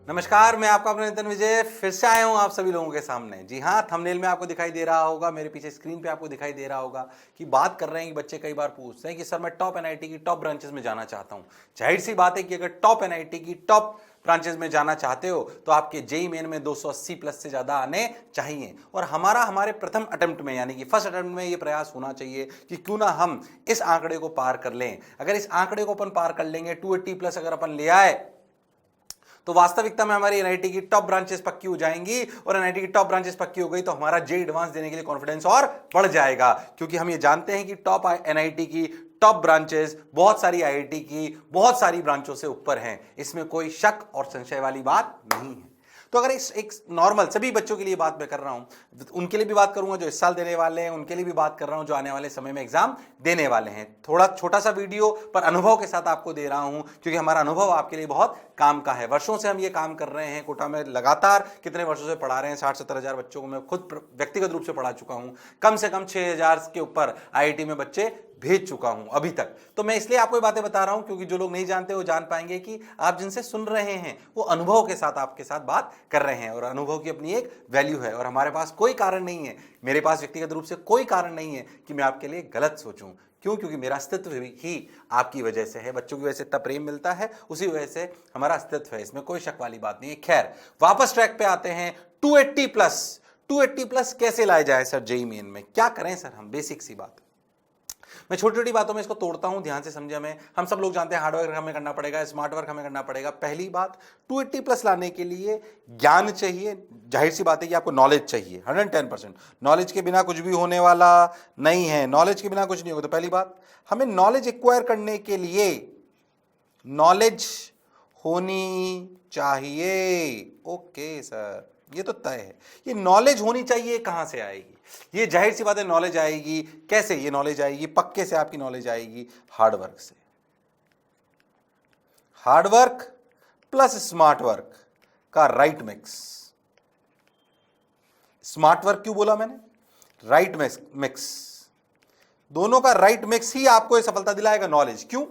नमस्कार, मैं आपका अपना नितिन विजय फिर से आया हूं आप सभी लोगों के सामने। जी हाँ, थंबनेल में आपको दिखाई दे रहा होगा, मेरे पीछे स्क्रीन पे आपको दिखाई दे रहा होगा कि बात कर रहे हैं कि बच्चे कई बार पूछते हैं कि सर मैं टॉप एनआईटी की टॉप ब्रांचेस में जाना चाहता हूं। जाहिर सी बात है कि अगर टॉप एनआईटी की टॉप ब्रांचेस में जाना चाहते हो तो आपके जेईई मेन में 280 प्लस से ज्यादा आने चाहिए। और हमारे प्रथम अटेम्प्ट में यानी कि फर्स्ट अटेम्प्ट में ये प्रयास होना चाहिए कि क्यों ना हम इस आंकड़े को पार कर लें। अगर इस आंकड़े को अपन पार कर लेंगे, 280 प्लस अगर अपन ले आए तो वास्तविकता में हमारी एनआईटी की टॉप ब्रांचेस पक्की हो जाएंगी। और एनआईटी की टॉप ब्रांचेस पक्की हो गई तो हमारा जेईई एडवांस देने के लिए कॉन्फिडेंस और बढ़ जाएगा, क्योंकि हम ये जानते हैं कि टॉप एनआईटी की टॉप ब्रांचेस बहुत सारी आईआईटी की बहुत सारी ब्रांचों से ऊपर हैं। इसमें कोई शक और संशय वाली बात नहीं है। तो अगर एक नॉर्मल सभी बच्चों के लिए बात मैं कर रहा हूं, उनके लिए भी बात करूंगा जो इस साल देने वाले हैं, उनके लिए भी बात कर रहा हूं जो आने वाले समय में एग्जाम देने वाले हैं। थोड़ा छोटा सा वीडियो पर अनुभव के साथ आपको दे रहा हूं, क्योंकि हमारा अनुभव आपके लिए बहुत काम का है। वर्षों से हम ये काम कर रहे हैं कोटा में, लगातार कितने वर्षों से पढ़ा रहे हैं, 60-70 हजार बच्चों को मैं खुद व्यक्तिगत रूप से पढ़ा चुका हूं। कम से कम 6000 के ऊपर आईआईटी में बच्चे भेज चुका हूं अभी तक। तो मैं इसलिए आपको ये बातें बता रहा हूं क्योंकि जो लोग नहीं जानते वो जान पाएंगे कि आप जिनसे सुन रहे हैं वो अनुभव के साथ आपके साथ बात कर रहे हैं, और अनुभव की अपनी एक वैल्यू है। और हमारे पास कोई कारण नहीं है, मेरे पास व्यक्तिगत रूप से कोई कारण नहीं है कि मैं आपके लिए गलत सोचूं। क्यों? क्योंकि मेरा अस्तित्व ही आपकी वजह से है। बच्चों की वजह से इतना प्रेम मिलता है, उसी वजह से हमारा अस्तित्व है, इसमें कोई शक वाली बात नहीं है। खैर, वापस ट्रैक पे आते हैं। 280 प्लस कैसे लाया जाए सर जेईई मेन में? क्या करें सर हम? बेसिक सी बात, मैं छोटी छोटी बातों में इसको तोड़ता हूं, ध्यान से समझे। हम सब लोग जानते हैं हार्डवर्क हमें करना पड़ेगा, स्मार्ट वर्क हमें करना पड़ेगा। पहली बात, 280 प्लस लाने के लिए ज्ञान चाहिए। जाहिर सी बात है कि आपको नॉलेज चाहिए, 110%। नॉलेज के बिना कुछ भी होने वाला नहीं है, नॉलेज के बिना कुछ नहीं होगा। तो पहली बात, हमें नॉलेज एक्वायर करने के लिए नॉलेज होनी चाहिए। ओके सर, ये तो तय है। ये नॉलेज होनी चाहिए, कहां से आएगी? ये जाहिर सी बात है नॉलेज आएगी कैसे? ये नॉलेज आएगी पक्के से, आपकी नॉलेज आएगी हार्डवर्क से। हार्डवर्क प्लस स्मार्ट वर्क का राइट मिक्स। स्मार्ट वर्क क्यों बोला मैंने? राइट मिक्स, दोनों का राइट मिक्स ही आपको ये सफलता दिलाएगा। नॉलेज क्यों?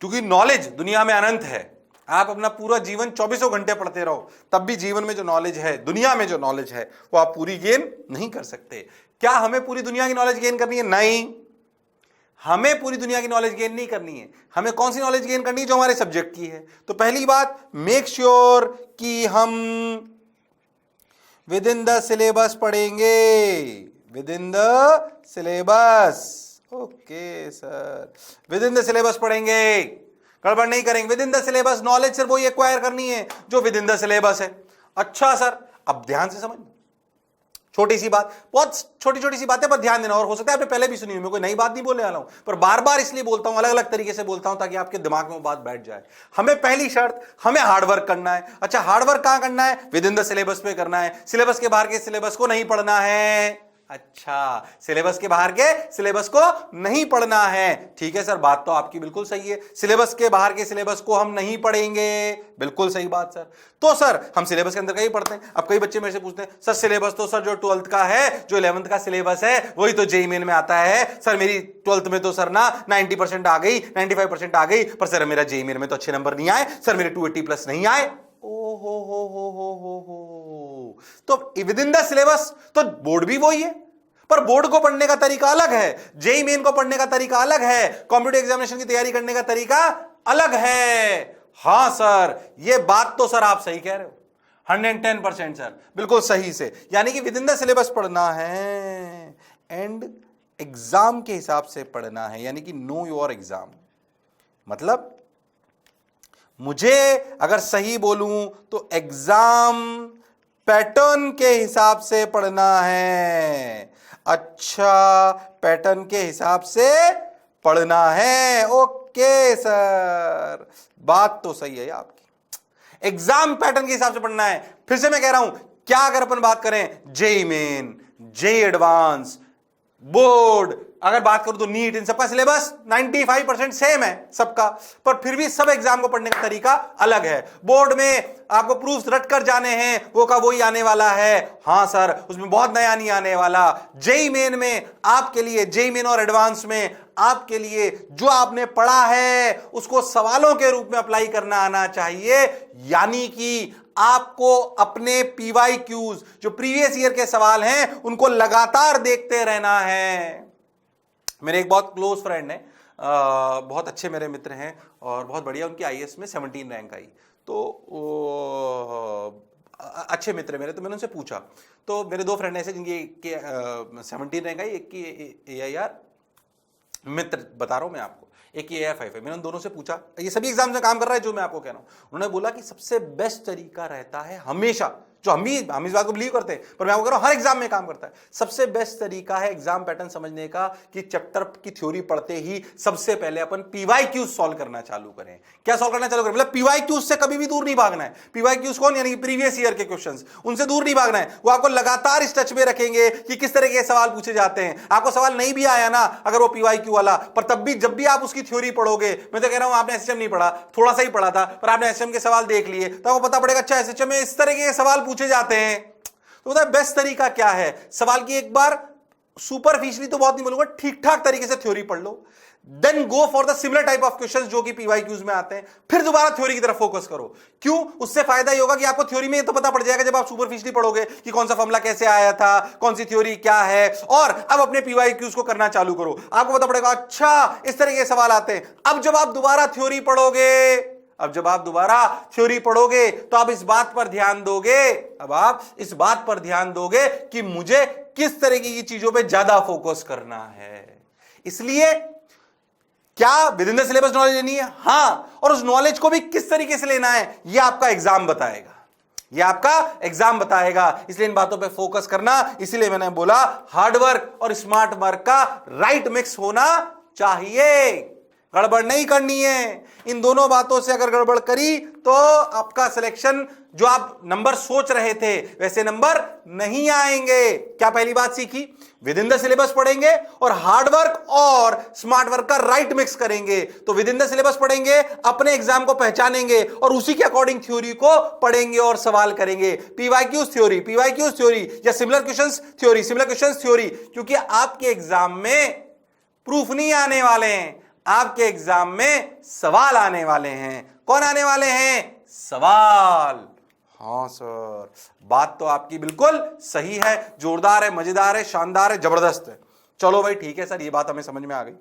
क्योंकि नॉलेज दुनिया में अनंत है। आप अपना पूरा जीवन 24 घंटे पढ़ते रहो, तब भी जीवन में जो नॉलेज है, दुनिया में जो नॉलेज है, वो आप पूरी गेन नहीं कर सकते। क्या हमें पूरी दुनिया की नॉलेज गेन करनी है? नहीं, हमें पूरी दुनिया की नॉलेज गेन नहीं करनी है। हमें कौन सी नॉलेज गेन करनी है? जो हमारे सब्जेक्ट की है। तो पहली बात, मेक श्योर कि हम विद इन द सिलेबस पढ़ेंगे, with in the syllabus. Okay sir, with in the syllabus पढ़ेंगे, गड़बड़ नहीं करेंगे। With in the syllabus knowledge सिर्फ वही एक्वायर करनी है जो विद इन द सिलेबस है। अच्छा सर, अब ध्यान से समझ, छोटी सी बात, बहुत छोटी छोटी सी बातें पर ध्यान देना। और हो सकता है आपने पहले भी सुनी हुई, मैं कोई नई बात नहीं बोलने वाला हूं, पर बार बार इसलिए बोलता हूं, अलग अलग तरीके से बोलता हूं ताकि आपके दिमाग में वो बात बैठ जाए। हमें पहली शर्त, हमें हार्डवर्क करना है। अच्छा, हार्डवर्क कहां करना है? विद इन द सिलेबस पे करना है। सिलेबस के बाहर के सिलेबस को नहीं पढ़ना है। अच्छा, सिलेबस के बाहर के सिलेबस को नहीं पढ़ना है। ठीक है सर, बात तो आपकी बिल्कुल सही है, सिलेबस के बाहर के सिलेबस को हम नहीं पढ़ेंगे। बिल्कुल सही बात सर। तो सर हम सिलेबस के अंदर का ही पढ़ते हैं। अब कई बच्चे मेरे से पूछते हैं, सर सिलेबस तो सर जो 12th का है, जो 11th का सिलेबस है, वही तो जेईई मेन में आता है। सर मेरी 12th में तो सर ना 90% आ गई, 95% आ गई, पर सर मेरा जेईई मेन में तो अच्छे नंबर नहीं आए, सर मेरे 280 प्लस नहीं आए। ओ हो। तो विद इन द सिलेबस तो बोर्ड भी वही है, पर बोर्ड को पढ़ने का तरीका अलग है, जेईई मेन को पढ़ने का तरीका अलग है, कॉम्पिटिटिव एग्जामिनेशन की तैयारी करने का तरीका अलग है। हां सर, ये बात तो सर आप सही कह रहे हो, 110% सर, बिल्कुल सही से। यानी कि विद इन द सिलेबस पढ़ना है एंड एग्जाम के हिसाब से पढ़ना है, यानी कि नो योर एग्जाम। मतलब मुझे अगर सही बोलूं तो एग्जाम पैटर्न के हिसाब से पढ़ना है। अच्छा, पैटर्न के हिसाब से पढ़ना है। ओके सर, बात तो सही है आपकी, एग्जाम पैटर्न के हिसाब से पढ़ना है। फिर से मैं कह रहा हूं, क्या अगर अपन बात करें JEE main, JEE advance, board, अगर बात करूं तो नीट, इन सबका सिलेबस 95% सेम है सबका, पर फिर भी सब एग्जाम को पढ़ने का तरीका अलग है। बोर्ड में आपको प्रूफ्स रट कर जाने हैं, वो का वही आने वाला है। हां सर, उसमें बहुत नया नहीं आने वाला। जेईई मेन में आपके लिए, जेईई मेन और एडवांस में आपके लिए जो आपने पढ़ा है उसको सवालों के रूप में अप्लाई करना आना चाहिए। यानी कि आपको अपने पीवाईक्यूज, जो प्रीवियस ईयर के सवाल हैं, उनको लगातार देखते रहना है। मेरे एक बहुत क्लोज फ्रेंड है, बहुत अच्छे मेरे मित्र हैं और बहुत बढ़िया उनकी आईएएस में 17 रैंक आई। तो अच्छे मित्र मेरे, तो मैंने उनसे पूछा, तो मेरे दो फ्रेंड ऐसे जिनकी 17 रैंक आई, एक की AIR, मित्र बता रहा हूं मैं आपको, एक की AIR 5 है। मैंने उन दोनों से पूछा, ये सभी एग्जाम में काम कर रहा है जो मैं आपको कह रहा हूं। उन्होंने बोला कि सबसे बेस्ट तरीका रहता है हमेशा, जो हम इस बात को बिलीव करते हैं, पर मैं आपको कह रहा हूं हर एग्जाम में काम करता है, सबसे बेस्ट तरीका है एग्जाम पैटर्न समझने का कि चैप्टर की थ्योरी पढ़ते ही सबसे पहले अपन पीवाईक्यूज सॉल्व करना चालू करें। क्या सॉल्व करना चालू करें? मतलब पीवाईक्यूज से कभी भी दूर नहीं भागना है। पीवाईक्यूज कौन? यानी कि प्रीवियस ईयर के क्वेश्चंस, उनसे दूर नहीं भागना है। वो आपको लगातार इस टच में रखेंगे कि किस तरह के सवाल पूछे जाते हैं। आपको सवाल नहीं भी आया ना अगर वो पीवाईक्यू वाला, पर तब भी जब भी आप उसकी थ्योरी पढ़ोगे, मैं तो कह रहा हूं आपने एसएचएम नहीं पढ़ा, थोड़ा सा ही पढ़ा था, पर आपने एसएचएम के सवाल देख लिए, तो आपको पता पड़ेगा अच्छा एसएचएम में इस तरह के सवाल पूछे जाते हैं। तो बताए बेस्ट तरीका क्या है? सवाल की एक बार सुपरफिशियली तो बहुत नहीं बोलूंगा, ठीक ठाक तरीके से थ्योरी पढ़ लो, then go for the similar type of questions जो कि पीवाईक्यूज में आते हैं, फिर दोबारा थ्योरी की तरफ फोकस करो। क्यों? उससे फायदा ये होगा कि आपको थ्योरी में तो पता पड़ जाएगा जब आप सुपरफिशियली पढ़ोगे कि कौन सा फॉर्मूला कैसे आया था, कौन सी थ्योरी क्या है, और अब अपने पीवाईक्यूज को करना चालू करो। आपको पता पड़ेगा अच्छा इस तरह के सवाल आते हैं। अब जब आप दोबारा थ्योरी पढ़ोगे, तो आप इस बात पर ध्यान दोगे, कि मुझे किस तरह की चीजों पे ज्यादा फोकस करना है। इसलिए क्या with in the syllabus knowledge लेनी है? हां, और उस नॉलेज को भी किस तरीके से लेना है यह आपका एग्जाम बताएगा। इसलिए इन बातों पे फोकस करना। इसलिए मैंने बोला हार्डवर्क और स्मार्ट वर्क का राइट मिक्स होना चाहिए, गड़बड़ नहीं करनी है। इन दोनों बातों से अगर गड़बड़ करी तो आपका सिलेक्शन, जो आप नंबर सोच रहे थे वैसे नंबर नहीं आएंगे। क्या पहली बात सीखी? विद इन द सिलेबस पढ़ेंगे और हार्डवर्क और स्मार्ट वर्क का राइट मिक्स करेंगे। तो विद इन द सिलेबस पढ़ेंगे, अपने एग्जाम को पहचानेंगे और उसी के अकॉर्डिंग थ्योरी को पढ़ेंगे और सवाल करेंगे। पीवाईक्यूज थ्योरी या सिमिलर क्वेश्चंस थ्योरी, क्योंकि आपके एग्जाम में प्रूफ नहीं आने वाले हैं, आपके एग्जाम में सवाल आने वाले हैं। कौन आने वाले हैं? सवाल। हां सर, बात तो आपकी बिल्कुल सही है, जोरदार है, मजेदार है, शानदार है, जबरदस्त है। चलो भाई ठीक है सर, ये बात हमें समझ में आ गई।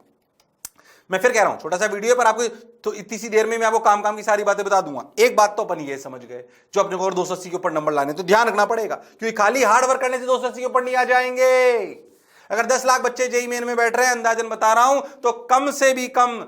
मैं फिर कह रहा हूं छोटा सा वीडियो पर आपको, तो इतनी सी देर में मैं आपको काम की सारी बातें बता दूंगा। एक बात तो अपन ये समझ गए, जो अपने को और 280 के ऊपर नंबर लाने, तो ध्यान रखना पड़ेगा, क्योंकि खाली हार्ड वर्क करने से 280 के ऊपर नहीं आ जाएंगे। अगर 10 लाख बच्चे जेईई मेन में बैठ रहे हैं, अंदाजन बता रहा हूं, तो कम से भी कम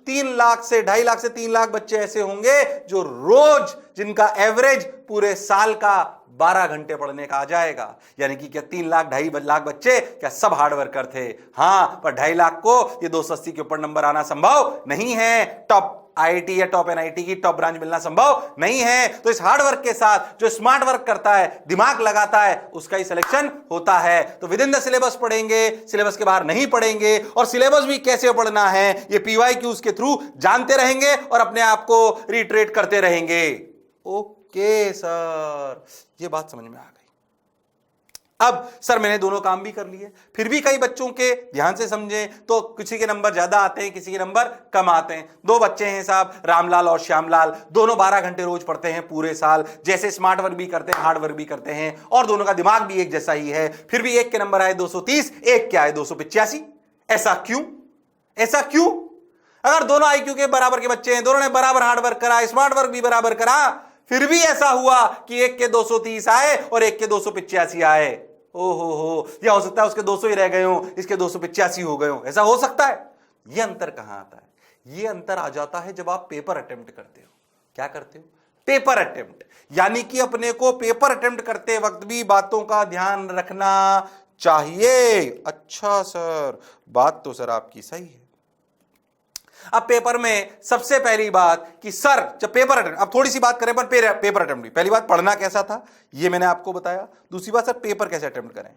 3 लाख से 2.5 लाख से 3 लाख बच्चे ऐसे होंगे जो रोज, जिनका एवरेज पूरे साल का 12 घंटे पढ़ने का आ जाएगा। यानी कि क्या 3 लाख 2.5 लाख बच्चे क्या सब हार्ड वर्कर थे? हां, पर 2.5 लाख को ये 280 के ऊपर नंबर आना संभव नहीं है। टॉप आईआईटी या टॉप एनआईटी की टॉप ब्रांच मिलना संभव नहीं है। तो इस हार्ड वर्क के साथ जो स्मार्ट वर्क करता है, दिमाग लगाता है, उसका ही सिलेक्शन होता है। तो विद इन द सिलेबस पढ़ेंगे, सिलेबस के बाहर नहीं पढ़ेंगे, और सिलेबस भी कैसे पढ़ना है ये पीवाईक्यूज के थ्रू जानते रहेंगे और अपने आप को रिट्रेट करते रहेंगे। ओके सर, ये बात समझ में आ गई। अब सर मैंने दोनों काम भी कर लिए, फिर भी कई बच्चों के ध्यान से समझें तो किसी के नंबर ज्यादा आते हैं, किसी के नंबर कम आते हैं। 2 बच्चे हैं साहब, रामलाल और श्यामलाल, दोनों 12 घंटे रोज पढ़ते हैं पूरे साल, जैसे स्मार्ट वर्क भी करते हैं, हार्ड वर्क भी करते हैं, और दोनों का दिमाग भी एक जैसा ही है। फिर भी एक के नंबर आए 230, एक के आए 285। ऐसा क्यों? अगर दोनों आईक्यू के बराबर के बच्चे हैं, दोनों ने बराबर हार्ड वर्क करा, स्मार्ट वर्क भी बराबर करा, फिर भी ऐसा हुआ कि एक के 230 आए और एक के 285 आए। ओहो, या हो सकता है उसके 200 ही रह गए हो, इसके 285 हो गए हो। ऐसा हो सकता है। ये अंतर कहां आता है? ये अंतर आ जाता है जब आप पेपर अटेम्प्ट करते हो। क्या करते हो? Paper attempt. यानी कि अपने को पेपर अटेम्प्ट करते वक्त भी बातों का ध्यान रखना चाहिए। अच्छा सर, बात तो सर आपकी सही है। अब पेपर में सबसे पहली बात कि सर जब पेपर अटेम्प्ट, अब थोड़ी सी बात करें पर पेपर अटेम्प्ट, पहली बात पढ़ना कैसा था ये मैंने आपको बताया। दूसरी बात सर पेपर कैसे अटेम्प्ट करें।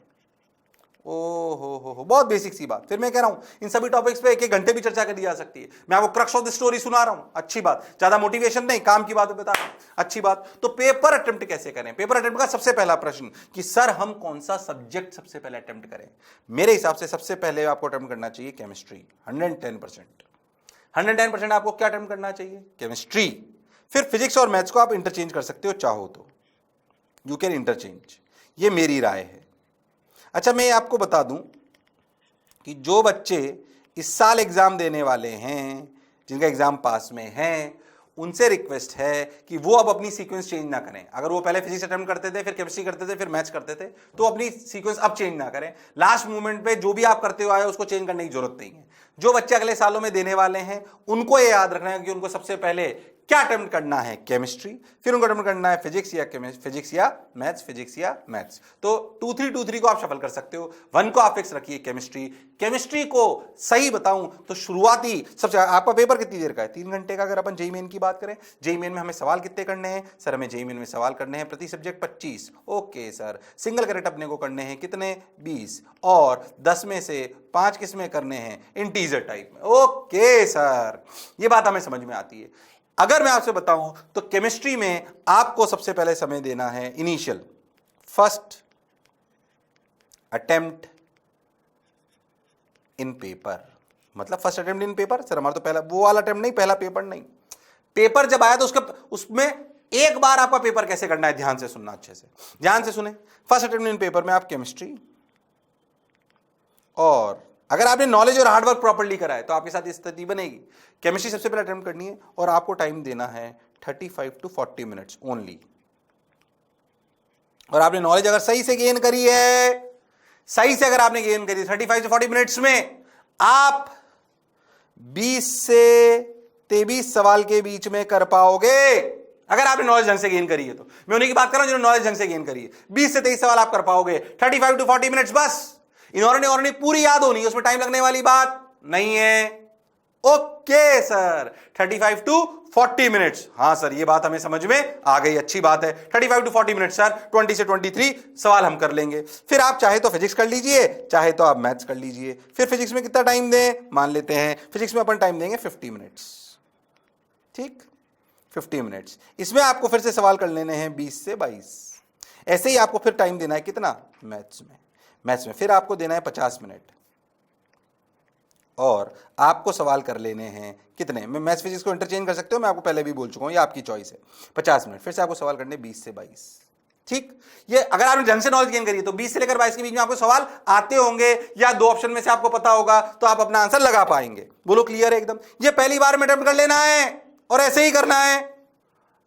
ओ हो, बहुत बेसिक सी बात। फिर मैं कह रहा हूं इन सभी टॉपिक्स पे एक एक घंटे भी चर्चा कर दी जा सकती है। मैं आपको क्रक्स ऑफ द स्टोरी सुना रहा हूं, अच्छी बात, ज्यादा मोटिवेशन नहीं, काम की बात बता रहा हूं, अच्छी बात। तो पेपर अटेम्प्ट कैसे करें? पेपर अटेम्प्ट का सबसे पहला प्रश्न कि सर हम कौन सा सब्जेक्ट सबसे पहले अटेम्प्ट करें? मेरे हिसाब से सबसे पहले आपको अटेम्प्ट करना चाहिए केमिस्ट्री, 110%। 110% आपको क्या अटेम्प्ट करना चाहिए? केमिस्ट्री। फिर फिजिक्स और मैथ्स को आप इंटरचेंज कर सकते हो चाहो तो, यू कैन इंटरचेंज, ये मेरी राय है। अच्छा, मैं आपको बता दूं कि जो बच्चे इस साल एग्जाम देने वाले हैं, जिनका एग्जाम पास में है, उनसे रिक्वेस्ट है कि वो अब अपनी सीक्वेंस चेंज ना करें। अगर वो पहले फिजिक्स अटेम्प्ट करते थे, फिर केमिस्ट्री करते थे, फिर मैथ्स करते थे, तो अपनी सीक्वेंस अब चेंज ना करें। लास्ट मोमेंट पे जो भी आप करते हो आए उसको चेंज करने की जरूरत नहीं है। जो बच्चे अगले सालों में देने वाले हैं उनको ये याद रखना है कि उनको सबसे पहले क्या अटेम्प्ट करना है? केमिस्ट्री। फिर उनको अटेम्प्ट करना है फिजिक्स या मैथ्स, फिजिक्स या मैथ्स। तो 2-3 को आप शफल कर सकते हो, 1 को आप फिक्स रखिए केमिस्ट्री। केमिस्ट्री को सही बताऊं तो शुरुआती सबसे, आपका पेपर कितनी देर का है? 3 घंटे का। अगर अपन जेईई मेन की बात करें, जेईई मेन में हमें सवाल कितने करने हैं? सर हमें जेईई मेन में सवाल करने हैं प्रति subject 25। Okay sir, single credit अपने को करने हैं कितने? 20, और 10 में से 5 किस में करने हैं? इंटीजर टाइप में। ओके सर, ये बात हमें समझ में आती है। अगर मैं आपसे बताऊं तो केमिस्ट्री में आपको सबसे पहले समय देना है initial, first attempt in paper. मतलब first attempt in paper, sir हमारा तो पहला वो वाला अटेम्प्ट नहीं, पहला पेपर नहीं। पेपर जब आया तो उसमें एक बार आपका पेपर कैसे करना है, ध्यान से सुनना, अच्छे से ध्यान से सुने। फर्स्ट अटेम्प्ट इन पेपर में आप केमिस्ट्री, और अगर आपने नॉलेज और हार्डवर्क प्रॉपर्ली करा है तो आपके साथ स्थिति बनेगी। केमिस्ट्री सबसे पहले अटेम्प्ट करनी है और आपको टाइम देना है 35 to 40 मिनट्स ओनली। और आपने नॉलेज अगर सही से गेन करी है, सही से अगर आपने गेन करी 35 से 40 मिनट्स में आप 20 से 23 सवाल के बीच में कर पाओगे। अगर आपने नॉलेज ढंग से गेन करी है तो, मैं उन्हीं की बात कर रहा हूं जिन्होंने नॉलेज ढंग से गेन करी है। 20 से 23 सवाल आप कर पाओगे, 35 to 40 मिनट्स बस। इन्होंने पूरी याद होनी है, उसमें टाइम लगने वाली बात नहीं है। Okay sir, 35 to 40 minutes. हां सर, ये बात हमें समझ में आ गई, अच्छी बात है। 35 to 40 मिनट सर, 20 से 23 सवाल हम कर लेंगे। फिर आप चाहे तो फिजिक्स कर लीजिए, चाहे तो आप मैथ्स कर लीजिए। फिर फिजिक्स में कितना टाइम दें? मान लेते हैं फिजिक्स में अपन टाइम देंगे 50 मिनट्स, ठीक, 50 मिनट्स। इसमें आपको फिर से सवाल कर लेने हैं 20 से 22। ऐसे ही आपको फिर टाइम देना है कितना? मैथ्स में फिर आपको देना है 50 मिनट, और आपको सवाल कर लेने हैं कितने? मैं मैथ्स फिजिक्स को इंटरचेंज कर सकते हो, मैं आपको पहले भी बोल चुका हूं, ये आपकी चॉइस है। 50 मिनट, फिर से आपको सवाल करने 20 से 22, ठीक। ये अगर आपने ढंग से नॉलेज गेन करी तो 20 से लेकर 22 के बीच में आपको सवाल आते होंगे, या 2 ऑप्शन में से आपको पता होगा, तो आप अपना आंसर लगा पाएंगे। बोलो क्लियर है एकदम? ये पहली बार में अटेम्प्ट कर लेना है और ऐसे ही करना है।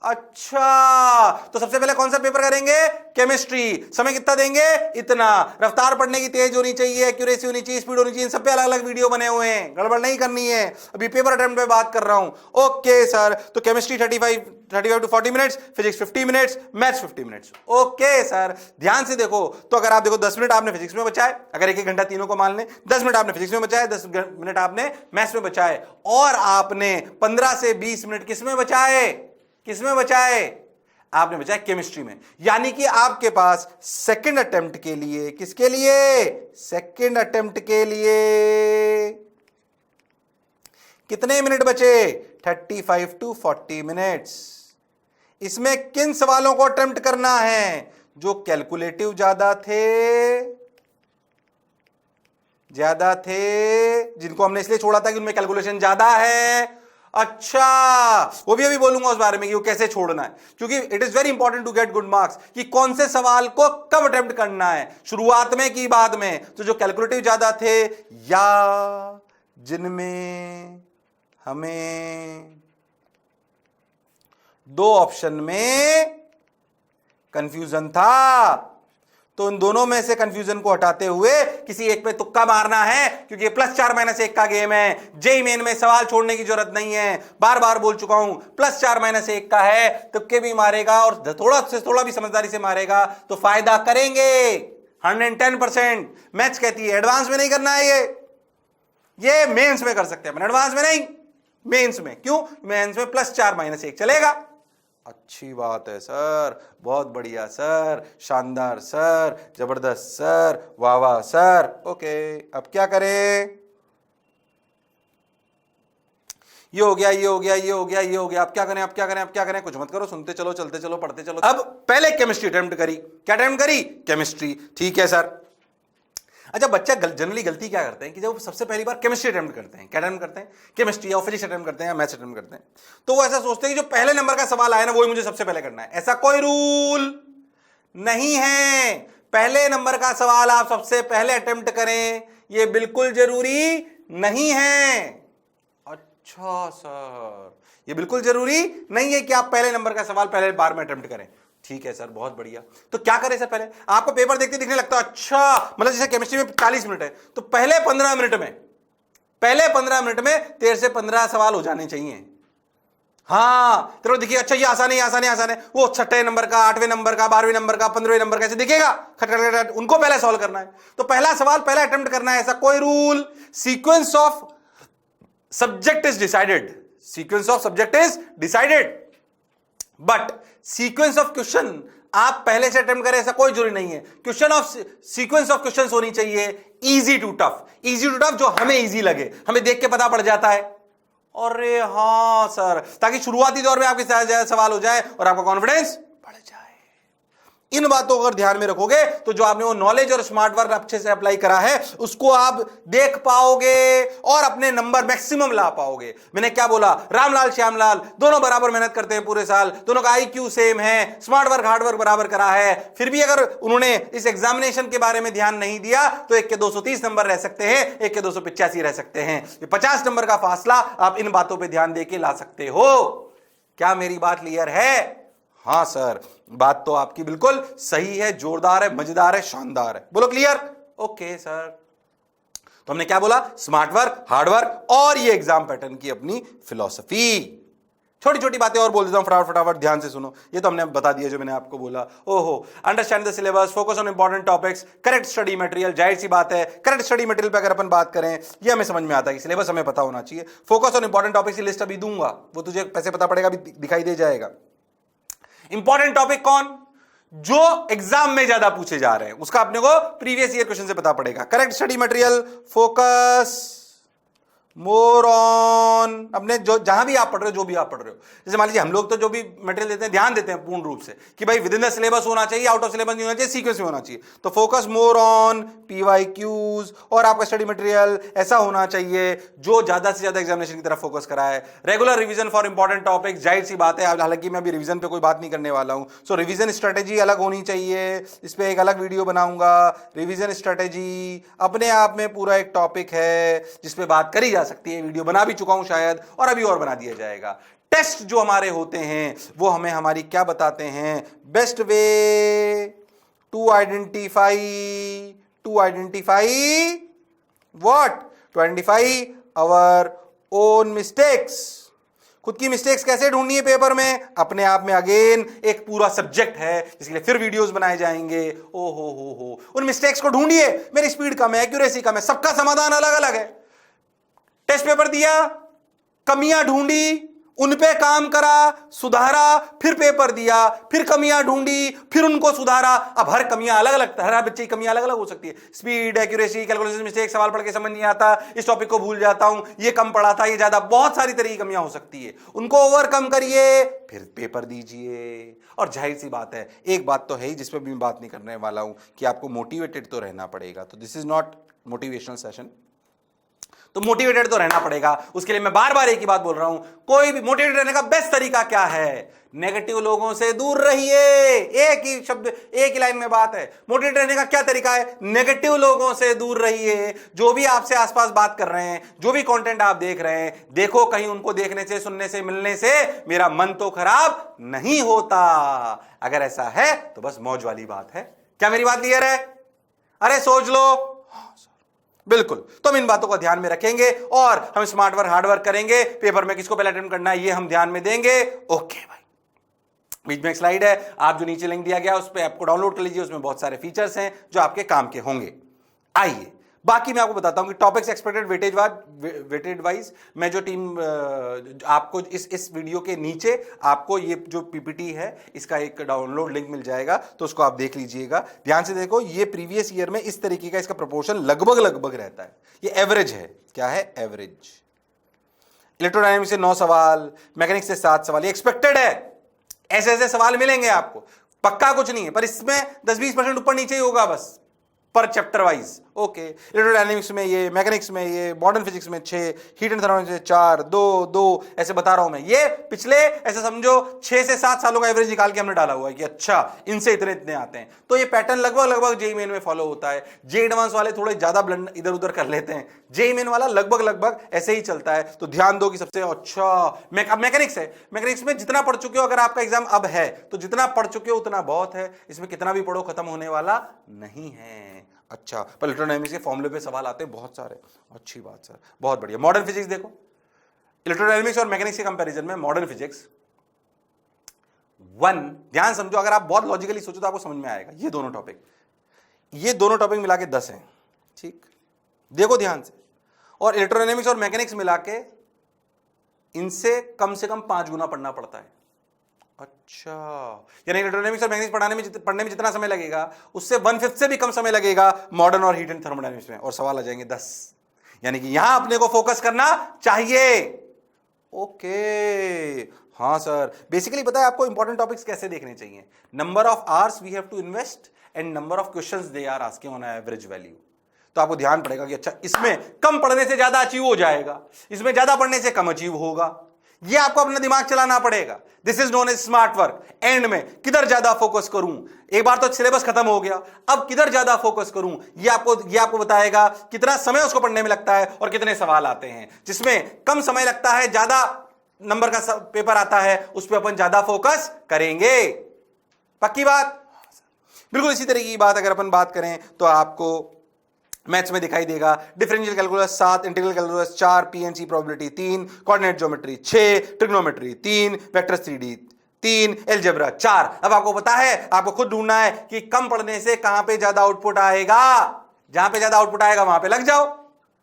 अच्छा, तो सबसे पहले कौन सा पेपर करेंगे? केमिस्ट्री। समय कितना देंगे? इतना। रफ्तार पढ़ने की तेज होनी चाहिए, एक्यूरेसी होनी चाहिए, स्पीड होनी चाहिए। इन सब पे अलग अलग वीडियो बने हुए हैं, गड़बड़ नहीं करनी है। अभी पेपर अटेम्प्ट पे बात कर रहा हूं। ओके सर, तो chemistry 35 to 40 minutes, physics 50 minutes, maths 50 minutes. Okay sir, ध्यान से देखो। तो अगर आप देखो 10 मिनट आपने फिजिक्स में बचाए, अगर एक घंटा तीनों को मान लें, 10 मिनट आपने फिजिक्स में बचाए, 10 मिनट आपने मैथ्स में बचाए, और आपने 15 से 20 मिनट किस में बचाए? किसमें बचाए? आपने बचाया केमिस्ट्री में। यानी कि आपके पास सेकंड अटेम्प्ट के लिए, किसके लिए? सेकंड अटेम्प्ट के लिए कितने मिनट बचे? 35 to 40 मिनट्स। इसमें किन सवालों को अटेम्प्ट करना है? जो कैलकुलेटिव ज्यादा थे, जिनको हमने इसलिए छोड़ा था कि उनमें कैलकुलेशन ज्यादा है। अच्छा, वो भी अभी बोलूंगा उस बारे में कि वो कैसे छोड़ना है, क्योंकि it is very important to get good marks कि कौन से सवाल को कब अटेम्प्ट करना है, शुरुआत में कि बाद में। तो जो कैलकुलेटिव ज्यादा थे, या जिनमें हमें 2 ऑप्शन में कंफ्यूजन था, तो इन दोनों में से कंफ्यूजन को हटाते हुए किसी एक पे तुक्का मारना है, क्योंकि ये +4-1 का गेम है। जेईई मेन में सवाल छोड़ने की जरूरत नहीं है, बार बार बोल चुका हूं। +4-1 का है, तुक्के भी मारेगा और थोड़ा भी समझदारी से मारेगा तो फायदा करेंगे 110%। मैथ्स कहती है एडवांस में नहीं करना है, ये मेंस में कर सकते हैं, एडवांस में नहीं, मेंस में। क्यों? मेंस में +4-1 चलेगा। अच्छी बात है सर, बहुत बढ़िया सर, शानदार सर, जबरदस्त सर, वाह वाह सर। ओके, अब क्या करें? ये हो गया, ये हो गया, ये हो गया, ये हो गया। अब क्या करें, अब क्या करें, अब क्या करें? कुछ मत करो, सुनते चलो, चलते चलो, पढ़ते चलो। अब पहले केमिस्ट्री अटेम्प्ट करी। क्या अटेम्प्ट करी? केमिस्ट्री। ठीक है सर। अच्छा, बच्चा जनरली गलती क्या करते हैं कि जब सबसे पहली बार केमिस्ट्री अटेम्प्ट करते हैं, क्या अटेम्प्ट करते हैं? केमिस्ट्री या फिजिक्स अटेम्प्ट करते हैं या मैथ्स अटेम्प्ट करते हैं, तो वो ऐसा सोचते हैं कि जो पहले नंबर का सवाल आया ना वही मुझे सबसे पहले करना है। ऐसा कोई रूल नहीं है। पहले नंबर का सवाल आप सबसे पहले अटेम्प्ट करें, ये बिल्कुल जरूरी नहीं है। अच्छा सर, ये बिल्कुल जरूरी नहीं है कि आप पहले नंबर का सवाल पहले बार में अटेम्प्ट करें। ठीक है सर, बहुत बढ़िया। तो क्या करें सर? पहले आपको पेपर देखते दिखने लगता है अच्छा, मतलब जैसे केमिस्ट्री में 40 मिनट है तो पहले 15 मिनट में 13 से 15 सवाल हो जाने चाहिए। हाँ, तेरे को देखिए अच्छा ये आसान है, आसान है, आसान है, वो 6वें नंबर का, 8वें नंबर का, 12वें नंबर का, 15वें नंबर का ऐसे दिखेगा, खट उनको पहले सॉल्व करना है। तो पहला सवाल पहले अटेम्प्ट करना है, ऐसा कोई rule? Sequence of subject is decided, sequence of subject is decided, but sequence of question आप पहले से अटेम्प्ट करें ऐसा कोई जरूरी नहीं है। Question of sequence of questions होनी चाहिए easy to tough, easy to tough जो हमें इजी लगे, हमें देख के पता पड़ जाता है। अरे हाँ सर, ताकि शुरुआती दौर में आपके सवाल हो जाए और आपका कॉन्फिडेंस बढ़ जाए। इन बातों को अगर ध्यान में रखोगे तो जो आपने वो नॉलेज और स्मार्ट वर्क अच्छे से अप्लाई करा है उसको आप देख पाओगे और अपने नंबर मैक्सिमम ला पाओगे। मैंने क्या बोला? रामलाल श्यामलाल दोनों बराबर मेहनत करते हैं पूरे साल, दोनों का IQ सेम है, स्मार्ट वर्क हार्ड वर्क बराबर करा है, फिर भी अगर उन्होंने इस एग्जामिनेशन के बारे में ध्यान नहीं दिया तो एक के 230 नंबर रह सकते हैं, एक के 285 रह सकते हैं। 50 नंबर का फासला आप इन बातों पर ध्यान देके ला सकते हो। क्या मेरी बात क्लियर है? हाँ सर, बात तो आपकी बिल्कुल सही है, जोरदार है, मजेदार है, शानदार है। बोलो क्लियर? Okay sir. तो हमने क्या बोला? स्मार्ट वर्क, हार्ड वर्क और ये एग्जाम पैटर्न की अपनी फिलॉसफी। छोटी छोटी बातें और बोल देता हूं, फटाफट फटाफट ध्यान से सुनो। ये तो हमने बता दिया जो मैंने आपको बोला। ओहो, understand the syllabus, focus on important topics, correct study material. जाहिर सी बात है, करेक्ट स्टडी मटेरियल पे अगर अपन बात करें, ये हमें समझ में आता है कि सिलेबस हमें पता होना चाहिए। फोकस ऑन इंपॉर्टेंट टॉपिक्स की लिस्ट अभी दूंगा, वो तुझे पैसे पता पड़ेगा, अभी दिखाई दे जाएगा। इंपॉर्टेंट टॉपिक कौन? जो एग्जाम में ज्यादा पूछे जा रहे हैं, उसका अपने को प्रीवियस ईयर क्वेश्चन से पता पड़ेगा। Correct study material, focus more on अपने जो जहां भी आप पढ़ रहे हो, जो भी आप पढ़ रहे हो। जैसे मान लीजिए हम लोग तो जो भी मटेरियल देते हैं ध्यान देते हैं पूर्ण रूप से कि भाई विद इन द सिलेबस होना चाहिए, आउट ऑफ सिलेबस नहीं होना चाहिए, सीक्वेंस में होना चाहिए। तो फोकस मोर ऑन PYQs और आपका स्टडी मटेरियल ऐसा होना चाहिए जो ज्यादा से ज्यादा एग्जामिनेशन की तरफ फोकस करा है। Regular revision for important topics, जाहिर सी बात है, हालांकि मैं अभी रिवीजन पे कोई बात नहीं करने वाला हूं। सो रिवीजन स्ट्रेटेजी अलग होनी चाहिए, इस पे एक अलग वीडियो बनाऊंगा। रिवीजन स्ट्रेटेजी अपने आप में पूरा एक टॉपिक है जिसपे बात करी जा सकती है, वीडियो बना भी चुका हूं शायद, और अभी और बना दिया जाएगा। टेस्ट जो हमारे होते हैं वो हमें हमारी क्या बताते हैं? Best way to identify what? To identify our own mistakes. खुद की मिस्टेक्स कैसे ढूंढनी है पेपर में? अपने आप में अगेन एक पूरा सब्जेक्ट है जिसके लिए फिर वीडियोस बनाए जाएंगे। ओ हो, उन मिस्टेक्स को ढूंढिए। मेरी स्पीड कम है, एक्यूरेसी कम है, सबका समाधान अलग अलग है। टेस्ट पेपर दिया, कमियां ढूंढी, उन पे काम करा, सुधारा, फिर पेपर दिया, फिर कमियां ढूंढी, फिर उनको सुधारा। अब हर कमियां अलग अलग, हर बच्चे की कमियां अलग अलग हो सकती है। स्पीड, एक्यूरेसी, कैलकुलेशन मिस्टेक, सवाल पढ़ के समझ नहीं आता, इस टॉपिक को भूल जाता हूं, ये कम पढ़ा था, ये ज्यादा, बहुत सारी तरह की कमियां हो सकती है। उनको ओवरकम करिए, फिर पेपर दीजिए। और जाहिर सी बात है, एक बात तो है ही जिस पर भी मैं बात नहीं करने वाला हूं कि आपको मोटिवेटेड तो रहना पड़ेगा। तो this is not motivational session, तो मोटिवेटेड तो रहना पड़ेगा। उसके लिए मैं बार बार एक ही बात बोल रहा हूं, कोई भी मोटिवेटेड रहने का बेस्ट तरीका क्या है? नेगेटिव लोगों से दूर रहिए। एक ही शब्द, एक ही लाइन में बात है। मोटिवेटेड रहने का क्या तरीका है? नेगेटिव लोगों से दूर रहिए। जो भी आपसे आसपास बात कर रहे हैं, जो भी कंटेंट आप देख रहे हैं, देखो कहीं उनको देखने से, सुनने से, मिलने से मेरा मन तो खराब नहीं होता। अगर ऐसा है तो बस मौज वाली बात है। क्या मेरी बात क्लियर है? अरे सोच लो। बिल्कुल, तो हम इन बातों को ध्यान में रखेंगे और हम स्मार्ट वर्क हार्ड वर्क करेंगे। पेपर में किसको पहले अटेम्प्ट करना है ये हम ध्यान में देंगे। ओके भाई, बीच में एक स्लाइड है, आप जो नीचे लिंक दिया गया उस पर ऐप को डाउनलोड कर लीजिए। उसमें बहुत सारे फीचर्स हैं जो आपके काम के होंगे। आइए बाकी मैं आपको बताता हूं कि टॉपिक्स एक्सपेक्टेड वेटेड वाइज मैं जो टीम आपको इस वीडियो के नीचे आपको ये जो पीपीटी है इसका एक डाउनलोड लिंक मिल जाएगा, तो उसको आप देख लीजिएगा। ध्यान से देखो, ये प्रीवियस ईयर में इस तरीके का इसका प्रोपोर्शन लगभग लगभग रहता है। ये एवरेज है। क्या है? एवरेज। इलेक्ट्रोडायनेमिक्स से 9 सवाल, मैकेनिक्स से 7 सवाल, ये एक्सपेक्टेड है। ऐसे ऐसे सवाल मिलेंगे आपको, पक्का कुछ नहीं है, पर इसमें 10-20% ऊपर नीचे ही होगा बस पर चैप्टर वाइज। ओके, इलेक्ट्रोडायनेमिक्स में ये, मैकेनिक्स में ये, मॉडर्न फिजिक्स में 6, हीट एंड थर्मोडायनेमिक्स में 4, 2 ऐसे बता रहा हूं मैं। ये पिछले ऐसे समझो 6 से 7 सालों का एवरेज निकाल के हमने डाला हुआ है कि अच्छा इनसे इतने इतने आते हैं। तो ये पैटर्न लगभग लगभग जेईई मेन में फॉलो होता है। जेईई एडवांस वाले थोड़े ज्यादा ब्लंड इधर उधर कर लेते हैं, जेईई मेन वाला लगभग लगभग ऐसे ही चलता है। तो ध्यान दो कि सबसे अच्छा मैकेनिक्स है। मैकेनिक्स में जितना पढ़ चुके हो, अगर आपका एग्जाम अब है तो जितना पढ़ चुके हो उतना बहुत है, इसमें कितना भी पढ़ो खत्म होने वाला नहीं है। अच्छा, पर इलेक्ट्रोडायनेमिक्स के फॉर्मूले पे सवाल आते हैं बहुत सारे। अच्छी बात सर, बहुत बढ़िया। मॉडर्न फिजिक्स देखो, इलेक्ट्रोडायनेमिक्स और मैकेनिक्स के कंपैरिजन में मॉडर्न फिजिक्स 1, ध्यान समझो, अगर आप बहुत लॉजिकली सोचो तो आपको समझ में आएगा। ये दोनों टॉपिक मिला के 10 हैं, ठीक, देखो ध्यान से। और इलेक्ट्रोडायनेमिक्स और मैकेनिक्स मिला के इनसे कम से कम 5 गुना पढ़ना पड़ता है। अच्छा, यानी इलेक्ट्रोडायनेमिक्स और मैकेनिक्स पढ़ने में जितना समय लगेगा उससे 1/5 से भी कम समय लगेगा मॉडर्न और हीट एंड थर्मोडायनेमिक्स में, और सवाल आ जाएंगे 10। यानी कि यहां अपने को फोकस करना चाहिए। ओके, हाँ सर, बेसिकली पता है आपको इंपॉर्टेंट टॉपिक्स कैसे देखने चाहिए। Number of hours we have to invest and number of questions they are asking on average value. तो आपको ध्यान पड़ेगा कि अच्छा इसमें कम पढ़ने से ज्यादा अचीव हो जाएगा, इसमें ज्यादा पढ़ने से कम अचीव होगा। ये आपको अपना दिमाग चलाना पड़ेगा। This is known as smart work. End में किधर ज्यादा फोकस करूं, एक बार तो सिलेबस खत्म हो गया, अब किधर ज्यादा फोकस करूं, ये आपको बताएगा कितना समय उसको पढ़ने में लगता है और कितने सवाल आते हैं। जिसमें कम समय लगता है, ज्यादा नंबर का पेपर आता है, उस पर अपन ज्यादा फोकस करेंगे। पक्की बात? बिल्कुल इसी तरीके की बात अगर अपन बात करें तो आपको मैथ्स में दिखाई देगा। Differential calculus 7, integral calculus 4, PNC probability 3, coordinate geometry 6, trigonometry 3, vectors 3D 3, algebra 4। अब आपको पता है, आपको खुद ढूंढना है कि कम पढ़ने से कहां पे ज्यादा आउटपुट आएगा। जहां पे ज्यादा आउटपुट आएगा वहां पे लग जाओ।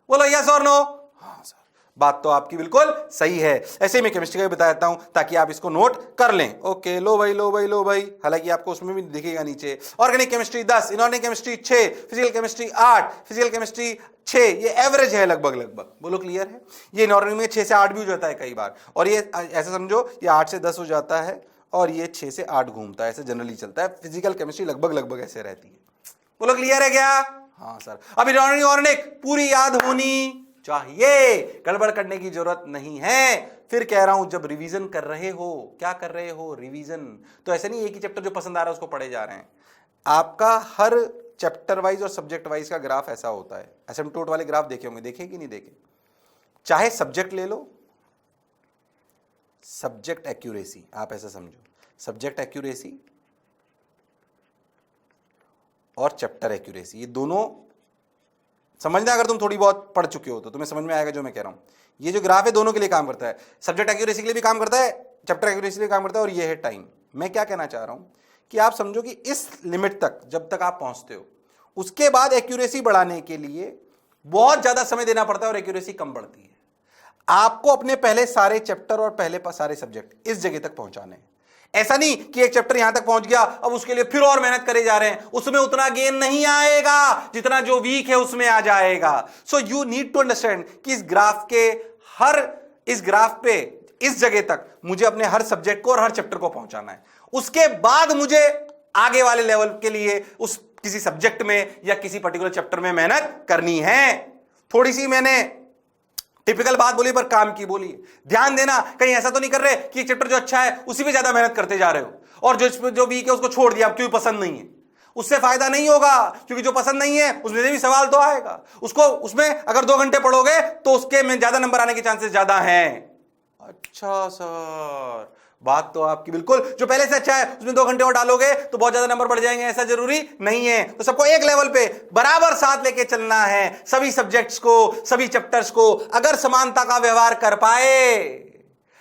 बोलो यस और नो? हाँ सर, बात तो आपकी बिल्कुल सही है। ऐसे ही मैं केमिस्ट्री का भी बता देता हूं ताकि आप इसको नोट कर लें। ओके, लो भाई, हालांकि आपको उसमें भी दिखेगा नीचे। Organic chemistry 10, inorganic chemistry 6, physical chemistry 8, physical chemistry 6। ये एवरेज है लगभग। बोलो क्लियर है? ये इनऑर्गेनिक में 6 से 8 भी हो जाता है कई बार, और ये ऐसा समझो ये 8 से 10 हो जाता है और ये 6 से 8 घूमता है, ऐसे जनरली चलता है। फिजिकल केमिस्ट्री लगभग ऐसे रहती है। बोलो क्लियर है क्या? हाँ सर। अब इनऑर्गेनिक पूरी याद होनी चाहिए, गड़बड़ करने की जरूरत नहीं है। फिर कह रहा हूं, जब रिवीजन कर रहे हो, क्या कर रहे हो? रिवीजन। तो ऐसे नहीं एक ही चैप्टर जो पसंद आ रहा है उसको पढ़े जा रहे हैं। आपका हर चैप्टर वाइज और सब्जेक्ट वाइज का ग्राफ ऐसा होता है। एसिम्पटोट वाले ग्राफ देखे होंगे, देखे कि नहीं देखे? चाहे सब्जेक्ट ले लो, सब्जेक्ट एक्यूरेसी, आप ऐसा समझो, सब्जेक्ट एक्यूरेसी और चैप्टर एक्यूरेसी, ये दोनों समझना। अगर तुम थोड़ी बहुत पढ़ चुके हो तो तुम्हें समझ में आएगा जो मैं कह रहा हूं। ये जो ग्राफ है दोनों के लिए काम करता है, सब्जेक्ट एक्यूरेसी के लिए भी काम करता है, चैप्टर एक्यूरेसी के लिए काम करता है, और ये है टाइम। मैं क्या कहना चाह रहा हूं कि आप समझो कि इस लिमिट तक जब तक आप पहुंचते हो, उसके बाद एक्यूरेसी बढ़ाने के लिए बहुत ज्यादा समय देना पड़ता है और एक्यूरेसी कम बढ़ती है। आपको अपने पहले सारे चैप्टर और पहले सारे सब्जेक्ट इस जगह तक पहुंचाने हैं। ऐसा नहीं कि एक चैप्टर यहां तक पहुंच गया, अब उसके लिए फिर और मेहनत करे जा रहे हैं, उसमें उतना गेन नहीं आएगा जितना जो वीक है उसमें आ जाएगा। So you need to understand कि इस ग्राफ पे इस जगह तक मुझे अपने हर सब्जेक्ट को और हर चैप्टर को पहुंचाना है। उसके बाद मुझे आगे वाले लेवल के लिए उस किसी सब्जेक्ट में या किसी पर्टिकुलर चैप्टर में मेहनत करनी है। थोड़ी सी मैंने टिपिकल बात बोली पर काम की बोली। ध्यान देना, कहीं ऐसा तो नहीं कर रहे कि एक चैप्टर जो अच्छा है उसी पे ज्यादा मेहनत करते जा रहे हो, और जो वीक है उसको छोड़ दिया क्योंकि पसंद नहीं है। उससे फायदा नहीं होगा, क्योंकि जो पसंद नहीं है उसमें से भी सवाल तो आएगा। उसमें अगर 2 घंटे पढ़ोगे तो उसके में ज्यादा नंबर आने के चांसेस ज्यादा हैं। अच्छा सर, बात तो आपकी बिल्कुल, जो पहले से अच्छा है उसमें 2 घंटे और डालोगे तो बहुत ज्यादा नंबर बढ़ जाएंगे, ऐसा जरूरी नहीं है। तो सबको एक लेवल पे बराबर साथ लेके चलना है, सभी सब्जेक्ट्स को, सभी चैप्टर्स को। अगर समानता का व्यवहार कर पाए,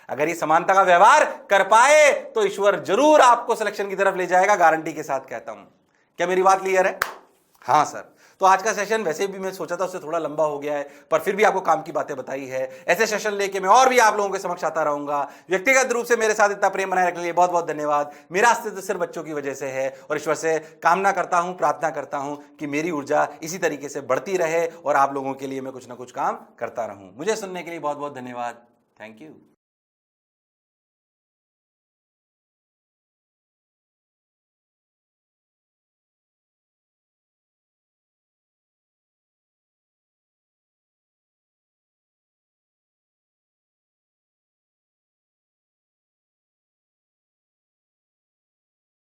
अगर ये समानता का व्यवहार कर पाए तो ईश्वर जरूर आपको सिलेक्शन की तरफ ले जाएगा, गारंटी के साथ कहता हूं। क्या मेरी बात क्लियर है? हाँ सर। तो आज का सेशन वैसे भी मैं सोचा था उससे थोड़ा लंबा हो गया है, पर फिर भी आपको काम की बातें बताई है। ऐसे सेशन लेके मैं और भी आप लोगों के समक्ष आता रहूंगा। व्यक्तिगत रूप से मेरे साथ इतना प्रेम बनाए रखने के लिए बहुत बहुत धन्यवाद। मेरा अस्तित्व सिर्फ बच्चों की वजह से है और ईश्वर से कामना करता हूं, प्रार्थना करता हूं कि मेरी ऊर्जा इसी तरीके से बढ़ती रहे और आप लोगों के लिए मैं कुछ ना कुछ काम करता रहूं। मुझे सुनने के लिए बहुत बहुत धन्यवाद। Thank you.